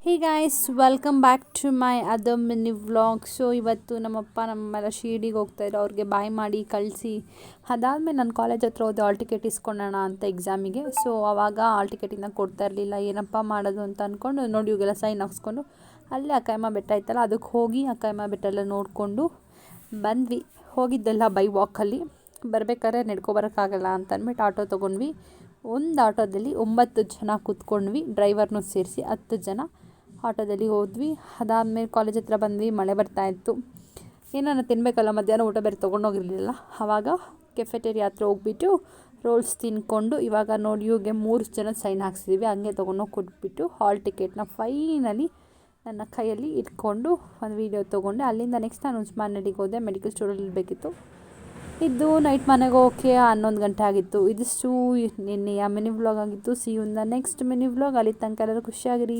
Hey guys, welcome back to my other mini vlog. So ಇವತ್ತು ನಮ್ಮಪ್ಪ ನಮ್ಮೆಲ್ಲ ಶಿರ್ಡಿಗೆ ಹೋಗ್ತಾಯಿದ್ರು. ಅವ್ರಿಗೆ ಬಾಯ್ ಮಾಡಿ ಕಳಿಸಿ ಅದಾದಮೇಲೆ ನಾನು ಕಾಲೇಜ್ ಹತ್ರ ಹೋದೆ ಹಾಲ್ ಟಿಕೆಟ್ ಇಸ್ಕೊಳ್ಳೋಣ ಅಂತ ಎಕ್ಸಾಮಿಗೆ. ಸೊ ಆವಾಗ ಹಾಲ್ ಟಿಕೆಟಿಂದ ಕೊಡ್ತಾ ಇರಲಿಲ್ಲ. ಏನಪ್ಪ ಮಾಡೋದು ಅಂತ ಅಂದ್ಕೊಂಡು ನೋಡಿ ಇವಾಗೆಲ್ಲ ಸೈನ್ ಹಾಕ್ಸ್ಕೊಂಡು ಅಲ್ಲೇ ಅಕ್ಕಯ್ಯಮ್ಮ ಬೆಟ್ಟ ಇತ್ತಲ್ಲ ಅದಕ್ಕೆ ಹೋಗಿ ಅಕ್ಕಯ್ಯಮ್ಮ ಬೆಟ್ಟ ಎಲ್ಲ ನೋಡಿಕೊಂಡು ಬಂದ್ವಿ. ಹೋಗಿದ್ದೆಲ್ಲ ಬೈ ವಾಕಲ್ಲಿ, ಬರಬೇಕಾದ್ರೆ ನಡ್ಕೊಬರೋಕ್ಕಾಗಲ್ಲ ಅಂತ ಅಂದ್ಬಿಟ್ಟು ಆಟೋ ತೊಗೊಂಡ್ವಿ. ಒಂದು ಆಟೋದಲ್ಲಿ 9 ಜನ ಕೂತ್ಕೊಂಡ್ವಿ, ಡ್ರೈವರ್ನೂ ಸೇರಿಸಿ 10 ಜನ ಆಟೋದಲ್ಲಿ ಹೋದ್ವಿ. ಅದಾದಮೇಲೆ ಕಾಲೇಜ್ ಹತ್ರ ಬಂದ್ವಿ. ಮಳೆ ಬರ್ತಾಯಿತ್ತು. ಏನಾರ ತಿನ್ನಬೇಕಲ್ಲ, ಮಧ್ಯಾಹ್ನ ಊಟ ಬೇರೆ ತೊಗೊಂಡೋಗಿರಲಿಲ್ಲ. ಆವಾಗ ಕೆಫೆಟೇರಿಯಾ ಹತ್ರ ಹೋಗ್ಬಿಟ್ಟು ರೋಲ್ಸ್ ತಿಂದ್ಕೊಂಡು ಇವಾಗ ನೋಡಿ ಇವಾಗೆ 3 ಜನ ಸೈನ್ ಹಾಕ್ಸಿದ್ದೀವಿ. ಹಂಗೆ ತೊಗೊಂಡೋಗಿ ಕೊಟ್ಬಿಟ್ಟು ಹಾಲ್ ಟಿಕೆಟ್ನ ಫೈನಲಿ ನನ್ನ ಕೈಯಲ್ಲಿ ಇಟ್ಕೊಂಡು ಒಂದು ವೀಡಿಯೋ ತೊಗೊಂಡೆ. ಅಲ್ಲಿಂದ ನೆಕ್ಸ್ಟ್ ನಾನು ಉಸ್ಮಾನಳ್ಳಿಗೆ ಹೋದೆ. ಮೆಡಿಕಲ್ ಸ್ಟೋರಲ್ಲಿ ಬೇಕಿತ್ತು. ಇದು ನೈಟ್ ಮನೆಗೆ ಹೋಗೋಕ್ಕೆ 11 ಗಂಟೆ ಆಗಿತ್ತು. ಇದಿಷ್ಟು ನಿನ್ನೆಯ ಮಿನಿ ವ್ಲಾಗ್ ಆಗಿತ್ತು. See you in the next mini vlog. ಅಲ್ಲಿ ತನಕ ಎಲ್ಲರೂ ಖುಷಿಯಾಗಿರಿ.